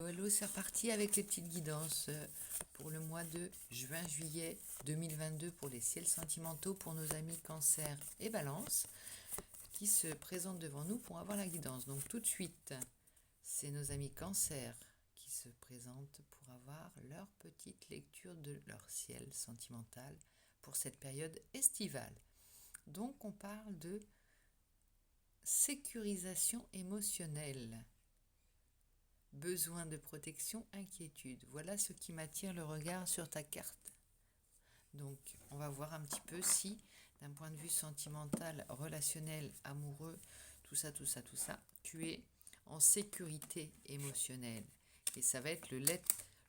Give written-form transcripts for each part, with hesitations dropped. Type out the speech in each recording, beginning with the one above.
Hello, c'est reparti avec les petites guidances pour le mois de juin-juillet 2022 pour les ciels sentimentaux pour nos amis Cancer et Balance qui se présentent devant nous pour avoir la guidance. Donc tout de suite, c'est nos amis Cancer qui se présentent pour avoir leur petite lecture de leur ciel sentimental pour cette période estivale. Donc on parle de sécurisation émotionnelle. Besoin de protection, inquiétude. Voilà ce qui m'attire le regard sur ta carte. Donc, on va voir un petit peu si, d'un point de vue sentimental, relationnel, amoureux, tout ça, tu es en sécurité émotionnelle. Et ça va être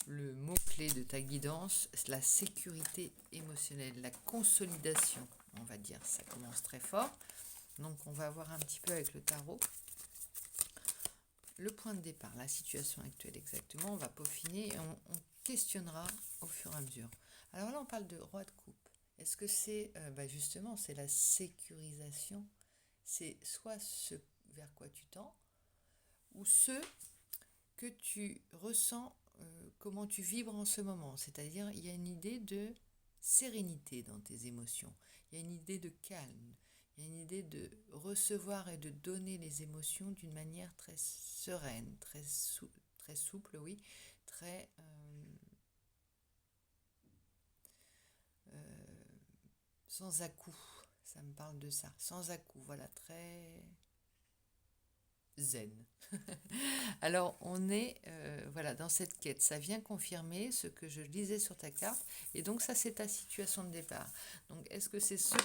le mot-clé de ta guidance, la sécurité émotionnelle, la consolidation, on va dire. Ça commence très fort. Donc, on va voir un petit peu avec le tarot. Le point de départ, la situation actuelle exactement, on va peaufiner et on questionnera au fur et à mesure. Alors là, on parle de roi de coupe. Est-ce que c'est, justement, c'est la sécurisation, c'est soit ce vers quoi tu tends, ou ce que tu ressens, comment tu vibres en ce moment. C'est-à-dire, il y a une idée de sérénité dans tes émotions, il y a une idée de calme, il y a une idée de recevoir et de donner les émotions d'une manière très sereine, très souple, oui, très sans à-coups. Ça me parle de ça, sans à-coups, voilà, très zen. Alors, on est voilà, dans cette quête. Ça vient confirmer ce que je lisais sur ta carte. Et donc, ça, c'est ta situation de départ. Donc, est-ce que c'est ce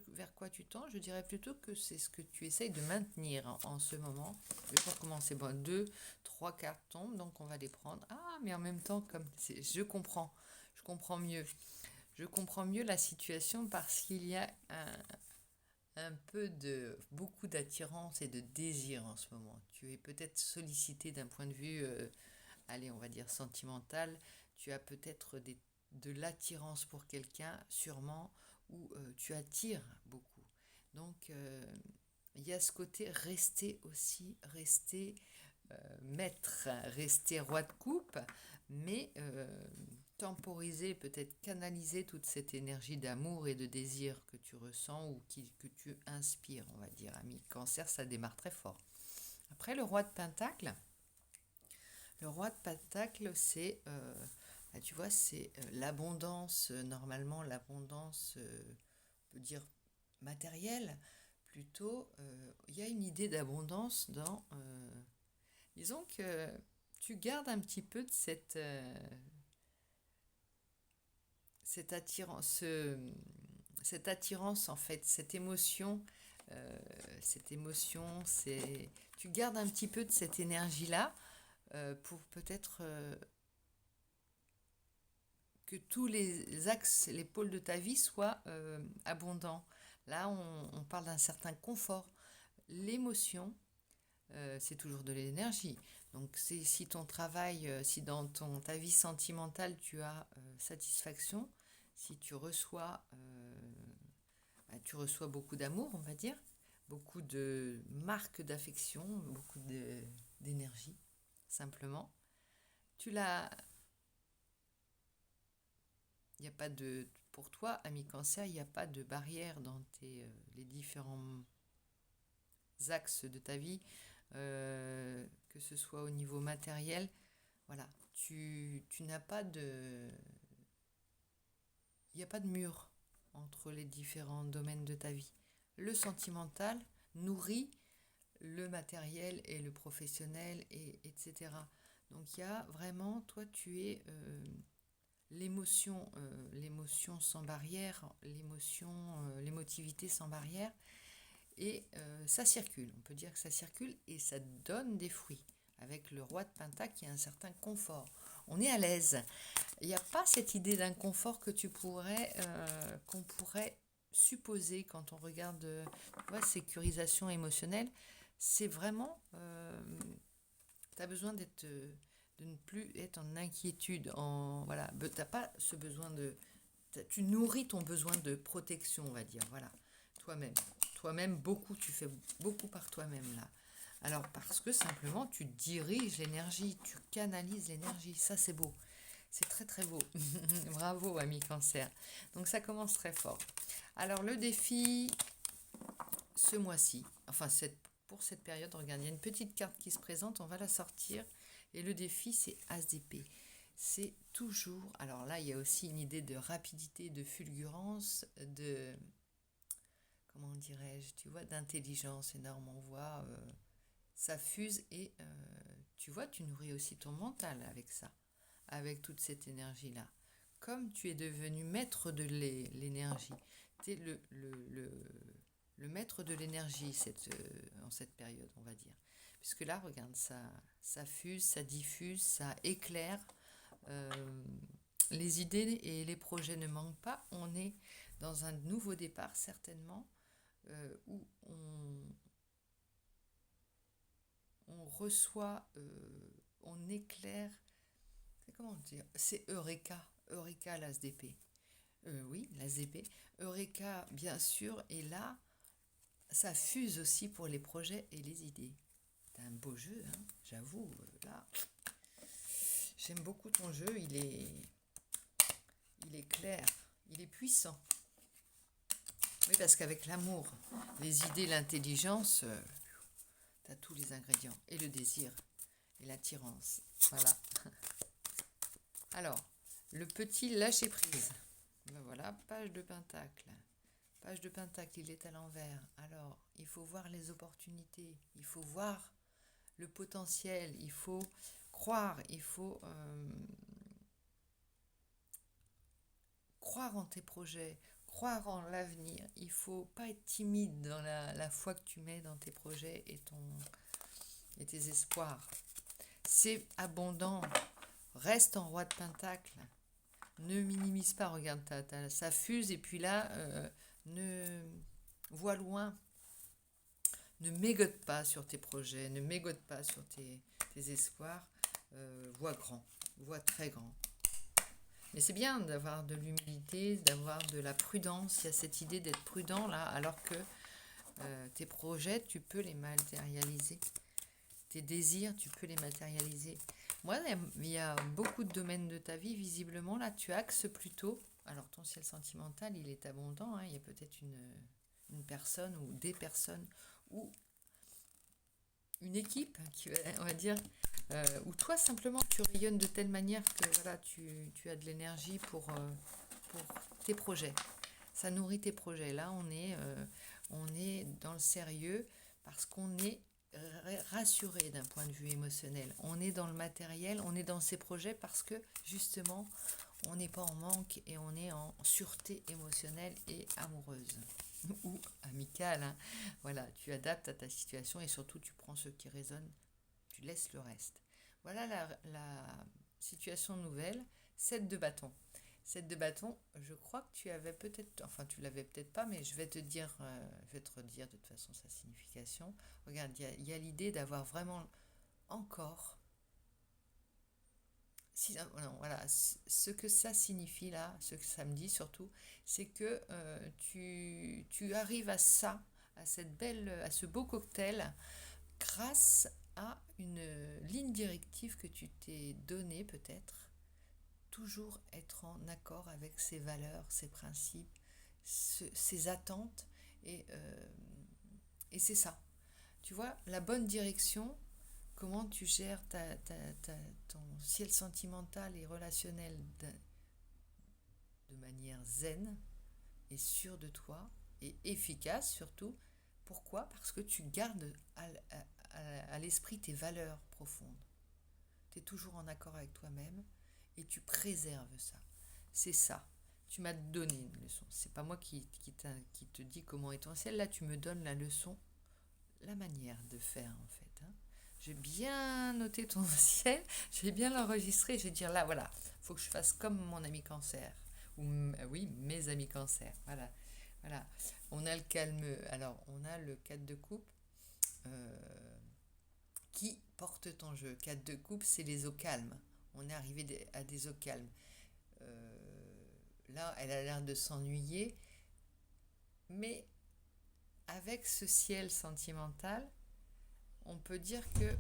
vers quoi tu tends? Je dirais plutôt que c'est ce que tu essayes de maintenir en ce moment. Je vais commencer. Bon, 2, 3 cartes tombent, donc on va les prendre. Ah, mais en même temps, je comprends mieux. Je comprends mieux la situation parce qu'il y a beaucoup d'attirance et de désir en ce moment. Tu es peut-être sollicité d'un point de vue, on va dire sentimental. Tu as peut-être de l'attirance pour quelqu'un, sûrement, ou tu attires beaucoup. Donc, il y a ce côté rester maître, rester roi de coupe, mais temporiser, peut-être canaliser toute cette énergie d'amour et de désir que tu ressens ou que tu inspires, on va dire. Ami Cancer, ça démarre très fort. Après, le roi de Pentacle. Le roi de Pentacle, c'est, tu vois, c'est l'abondance, normalement, l'abondance, on peut dire matérielle, plutôt. Il y a une idée d'abondance dans... disons que tu gardes un petit peu de cette attirance, en fait, cette émotion, tu gardes un petit peu de cette énergie-là pour peut-être que tous les axes, les pôles de ta vie soient abondants. Là, on parle d'un certain confort. L'émotion, c'est toujours de l'énergie. Donc, si ton travail, si dans ta vie sentimentale, tu as satisfaction, si tu reçois beaucoup d'amour, on va dire, beaucoup de marques d'affection, beaucoup d'énergie, simplement. Il n'y a pas pour toi, ami Cancer, il n'y a pas de barrière dans les différents axes de ta vie, que ce soit au niveau matériel. Voilà, tu n'as pas il n'y a pas de mur entre les différents domaines de ta vie. Le sentimental nourrit le matériel et le professionnel, etc. Donc il y a vraiment, toi tu es l'émotion sans barrière, l'émotivité sans barrière, et ça circule, on peut dire que ça circule et ça donne des fruits. Avec le roi de Pentacle, il y a un certain confort. On est à l'aise. Il n'y a pas cette idée d'inconfort qu'on pourrait supposer quand on regarde sécurisation émotionnelle. C'est vraiment, tu as besoin de ne plus être en inquiétude. T'as pas ce besoin tu nourris ton besoin de protection, on va dire. Voilà, toi-même beaucoup, tu fais beaucoup par toi-même là. Alors, parce que simplement, tu diriges l'énergie, tu canalises l'énergie. Ça, c'est beau. C'est très, très beau. Bravo, ami Cancer. Donc, ça commence très fort. Alors, le défi, ce mois-ci, enfin, pour cette période, regarde, il y a une petite carte qui se présente, on va la sortir. Et le défi, c'est As d'épée. C'est toujours... Alors là, il y a aussi une idée de rapidité, de fulgurance, de... Comment dirais-je, tu vois, d'intelligence énorme. On voit... ça fuse et tu vois, tu nourris aussi ton mental avec ça, avec toute cette énergie-là. Comme tu es devenu maître de l'énergie, tu es le maître de l'énergie en cette période, on va dire. Puisque là, regarde, ça fuse, ça diffuse, ça éclaire. euh, les idées et les projets ne manquent pas. On est dans un nouveau départ, certainement, où on reçoit, on éclaire, comment dire, c'est Eureka, Eureka l'as d'épée. Oui, l'as d'épée. Eureka, bien sûr, et là, ça fuse aussi pour les projets et les idées. T'as un beau jeu, hein, j'avoue, là. J'aime beaucoup ton jeu, il est clair, il est puissant. Oui, parce qu'avec l'amour, les idées, l'intelligence, t'as tous les ingrédients. Et le désir, et l'attirance. Voilà. Alors, le petit lâcher prise. Ben voilà, page de pentacle. Page de pentacle, il est à l'envers. Alors, il faut voir les opportunités, il faut voir le potentiel, il faut croire, il faut croire en tes projets, croire en l'avenir. Il faut pas être timide dans la foi que tu mets dans tes projets et tes espoirs. C'est abondant. Reste en roi de pentacle. Ne minimise pas, regarde, ça fuse et puis là, ne vois loin. Ne mégote pas sur tes projets, ne mégote pas sur tes espoirs. Vois grand, vois très grand. Mais c'est bien d'avoir de l'humilité, d'avoir de la prudence. Il y a cette idée d'être prudent là, alors que tes projets, tu peux les matérialiser. Tes désirs, tu peux les matérialiser. Moi, il y a beaucoup de domaines de ta vie, visiblement, là, tu axes plutôt. Alors, ton ciel sentimental, il est abondant. Hein, il y a peut-être une personne ou des personnes ou une équipe, on va dire, ou toi, simplement, tu rayonnes de telle manière que voilà, tu as de l'énergie pour tes projets. Ça nourrit tes projets. Là, on est dans le sérieux parce qu'on est rassuré d'un point de vue émotionnel. On est dans le matériel, on est dans ces projets parce que justement, on n'est pas en manque et on est en sûreté émotionnelle et amoureuse ou amicale. Hein. Voilà, tu adaptes à ta situation et surtout tu prends ce qui résonne, tu laisses le reste. Voilà la situation nouvelle, 7 de bâton. 7 de bâton, je crois que tu avais peut-être, enfin tu l'avais peut-être pas, mais je vais te redire de toute façon sa signification. Regarde, il y a l'idée d'avoir vraiment encore, non, voilà, ce que ça signifie là, ce que ça me dit surtout, c'est que tu arrives à ça, à à ce beau cocktail, grâce à une ligne directive que tu t'es donnée peut-être toujours être en accord avec ses valeurs, ses principes, ses attentes. Et c'est ça. Tu vois, la bonne direction, comment tu gères ton ciel sentimental et relationnel de manière zen et sûre de toi et efficace surtout. Pourquoi? Parce que tu gardes à l'esprit tes valeurs profondes. Tu es toujours en accord avec toi-même et tu préserves ça. C'est ça. Tu m'as donné une leçon. C'est pas moi qui te dis comment est ton ciel. Là, tu me donnes la leçon, la manière de faire en fait. Hein. J'ai bien noté ton ciel, j'ai bien l'enregistré. Je vais dire là, voilà, faut que je fasse comme mon ami cancer. Ou oui, mes amis cancer. Voilà. Voilà. On a le calme. Alors, on a le 4 de coupe. Qui porte ton jeu? 4 de coupe, c'est les eaux calmes. On est arrivé à des eaux calmes. Là, elle a l'air de s'ennuyer, mais avec ce ciel sentimental, on peut dire que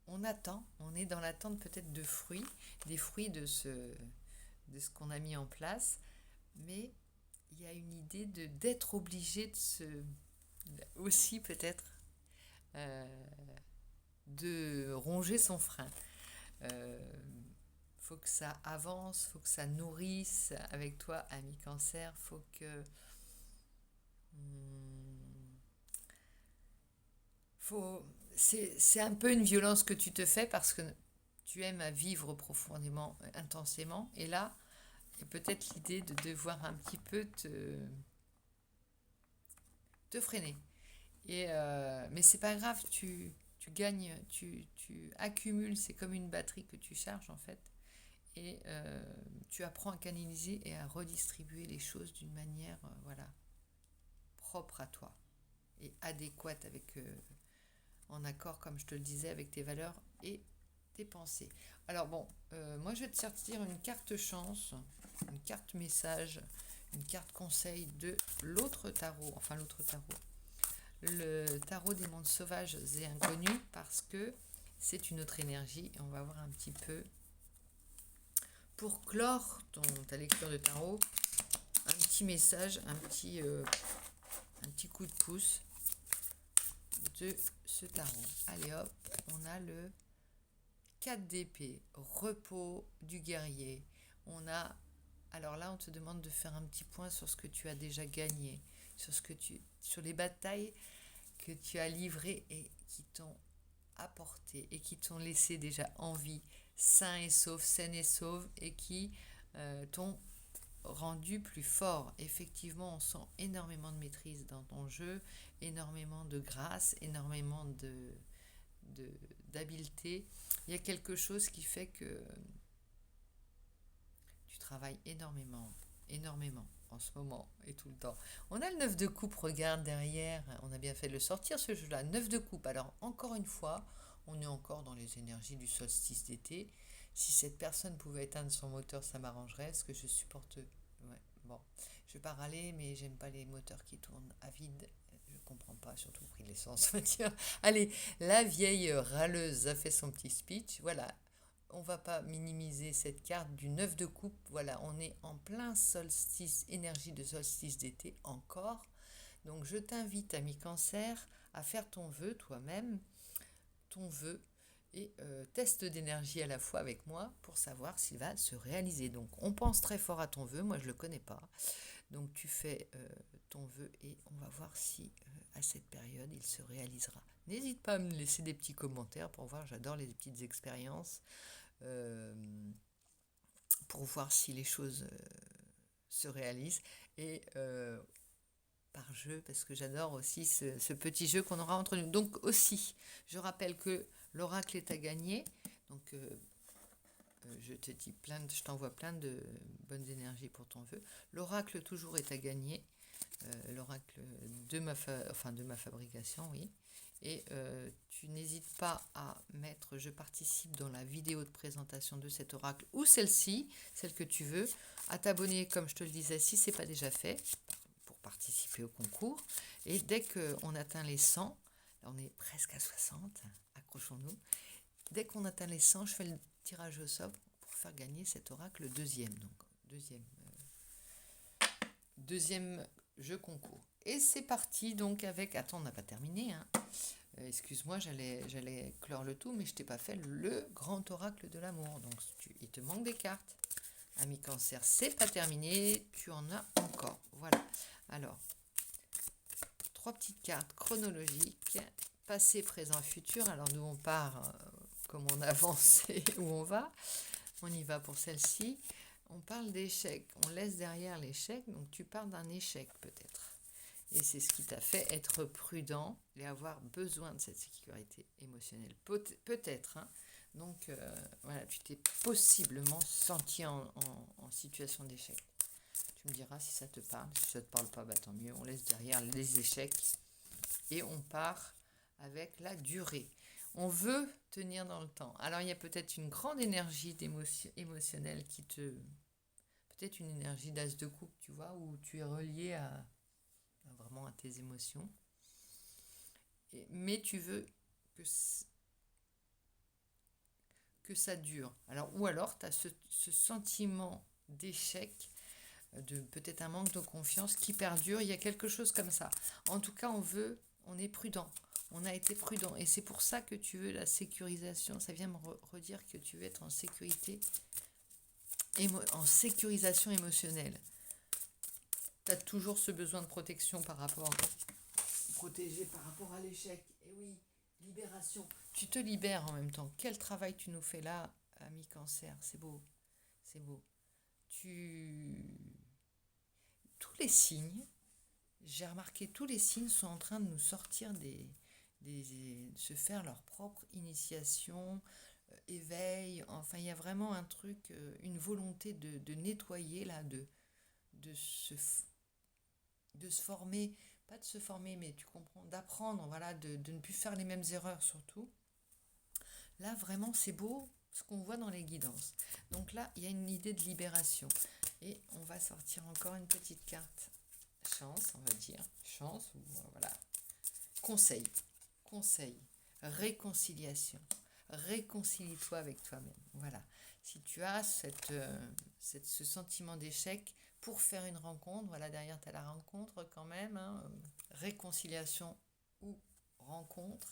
on attend, on est dans l'attente peut-être de fruits, des fruits de ce qu'on a mis en place, mais il y a une idée d'être obligé aussi peut-être euh, de ronger son frein. Faut que ça avance, faut que ça nourrisse avec toi, ami Cancer, faut que c'est un peu une violence que tu te fais parce que tu aimes à vivre profondément, intensément, et là, il y a peut-être l'idée de devoir un petit peu te freiner. Mais c'est pas grave, tu gagnes, tu accumules, c'est comme une batterie que tu charges en fait, et tu apprends à canaliser et à redistribuer les choses d'une manière voilà, propre à toi et adéquate avec en accord, comme je te le disais, avec tes valeurs et tes pensées. Alors bon, moi je vais te sortir une carte chance, une carte message, une carte conseil de l'autre tarot, enfin l'autre tarot, le tarot des mondes sauvages et inconnus, parce que c'est une autre énergie et on va voir un petit peu pour clore ta lecture de tarot, un petit message, un petit coup de pouce de ce tarot. Allez hop, on a le 4 d'épée, repos du guerrier. Alors là, on te demande de faire un petit point sur ce que tu as déjà gagné, sur les batailles que tu as livrées et qui t'ont apporté et qui t'ont laissé déjà en vie, sain et sauf, saine et sauve, et qui t'ont rendu plus fort. Effectivement, on sent énormément de maîtrise dans ton jeu, énormément de grâce, énormément d'habileté. Il y a quelque chose qui fait que tu travailles énormément en ce moment et tout le temps. On a le 9 de coupe, regarde derrière, on a bien fait de le sortir ce jeu-là, 9 de coupe. Alors encore une fois, on est encore dans les énergies du solstice d'été. Si cette personne pouvait éteindre son moteur, ça m'arrangerait, ce que je supporte. Ouais, bon, je vais pas râler, mais j'aime pas les moteurs qui tournent à vide. Je comprends pas, surtout le prix de l'essence. Allez, la vieille râleuse a fait son petit speech. Voilà, on va pas minimiser cette carte du 9 de coupe. Voilà, on est en plein solstice, énergie de solstice d'été encore. Donc je t'invite, ami Cancer, à faire ton vœu toi-même, ton vœu, et test d'énergie à la fois avec moi pour savoir s'il va se réaliser. Donc on pense très fort à ton vœu, moi je le connais pas. Donc tu fais ton vœu et on va voir si à cette période il se réalisera. N'hésite pas à me laisser des petits commentaires pour voir, j'adore les petites expériences. Pour voir si les choses se réalisent, et par jeu, parce que j'adore aussi ce petit jeu qu'on aura entre nous. Donc aussi, je rappelle que l'oracle est à gagner, donc je t'envoie plein de bonnes énergies pour ton vœu. L'oracle toujours est à gagner, l'oracle de ma fabrication, oui. Et tu n'hésites pas à mettre je participe dans la vidéo de présentation de cet oracle ou celle-ci, celle que tu veux, à t'abonner comme je te le disais si ce n'est pas déjà fait pour participer au concours. Et dès qu'on atteint les 100, là on est presque à 60, accrochons-nous, dès qu'on atteint les 100, je fais le tirage au sort pour faire gagner cet oracle deuxième. Donc deuxième jeu concours. Et c'est parti donc avec... Attends, on n'a pas terminé, hein. Excuse-moi, j'allais clore le tout, mais je t'ai pas fait le grand oracle de l'amour. Donc, il te manque des cartes. Ami Cancer, c'est pas terminé. Tu en as encore. Voilà. Alors, 3 petites cartes chronologiques. Passé, présent, futur. Alors, nous, on part comme on avance et où on va. On y va pour celle-ci. On parle d'échec. On laisse derrière l'échec. Donc, tu parles d'un échec peut-être. Et c'est ce qui t'a fait être prudent et avoir besoin de cette sécurité émotionnelle. Peut-être. Hein. Donc, voilà, tu t'es possiblement senti en situation d'échec. Tu me diras si ça te parle. Si ça ne te parle pas, bah, tant mieux. On laisse derrière les échecs et on part avec la durée. On veut tenir dans le temps. Alors, il y a peut-être une grande énergie émotionnelle qui te... Peut-être une énergie d'as de coupe, tu vois, où tu es relié vraiment à tes émotions. mais tu veux que, que ça dure. Alors, ou alors, tu as ce sentiment d'échec, de peut-être un manque de confiance qui perdure. Il y a quelque chose comme ça. En tout cas, on est prudent. On a été prudent. Et c'est pour ça que tu veux la sécurisation. Ça vient me redire que tu veux être en sécurité, en sécurisation émotionnelle. Tu as toujours ce besoin de protection protégé par rapport à l'échec. Et oui, libération. Tu te libères en même temps. Quel travail tu nous fais là, ami Cancer. C'est beau. C'est beau. Tous les signes, j'ai remarqué, tous les signes sont en train de nous sortir se faire leur propre initiation, éveil. Enfin, il y a vraiment un truc, une volonté de nettoyer là, de se, de se former, pas de se former, mais tu comprends, d'apprendre, voilà, de ne plus faire les mêmes erreurs surtout. Là, vraiment, c'est beau ce qu'on voit dans les guidances. Donc là, il y a une idée de libération. Et on va sortir encore une petite carte. Chance, on va dire. Chance, ou voilà. Conseil. Conseil. Réconciliation. Réconcilie-toi avec toi-même. Voilà. Si tu as ce sentiment d'échec pour faire une rencontre, voilà, derrière tu as la rencontre quand même, hein, réconciliation ou rencontre,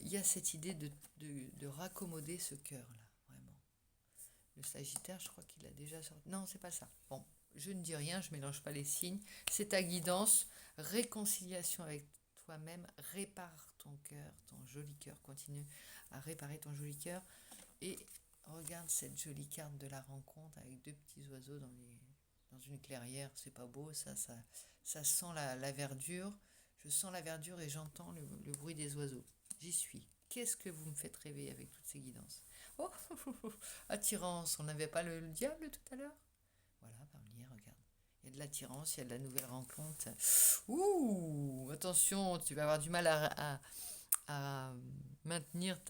il y a cette idée de raccommoder ce cœur-là, vraiment. Le Sagittaire, je crois qu'il a déjà sorti. Non, c'est pas ça. Bon, je ne dis rien, je mélange pas les signes. C'est ta guidance, réconciliation avec toi-même, répare ton cœur, ton joli cœur, continue à réparer ton joli cœur. Et regarde cette jolie carte de la rencontre avec deux petits oiseaux dans une clairière. C'est pas beau, ça sent la verdure. Je sens la verdure et j'entends le bruit des oiseaux. J'y suis. Qu'est-ce que vous me faites rêver avec toutes ces guidances? Oh, attirance, on n'avait pas le diable tout à l'heure? Voilà, parmi regarde. Il y a de l'attirance, il y a de la nouvelle rencontre. Ouh, attention, tu vas avoir du mal à maintenir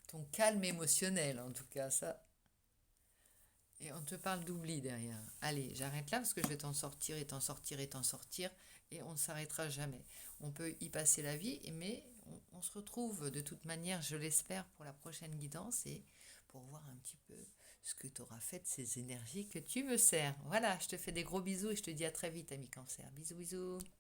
ton calme émotionnel, en tout cas, ça. Et on te parle d'oubli derrière. Allez, j'arrête là parce que je vais t'en sortir et t'en sortir et t'en sortir et on ne s'arrêtera jamais. On peut y passer la vie, mais on se retrouve de toute manière, je l'espère, pour la prochaine guidance et pour voir un petit peu ce que tu auras fait de ces énergies que tu me sers. Voilà, je te fais des gros bisous et je te dis à très vite, ami Cancer. Bisous, bisous.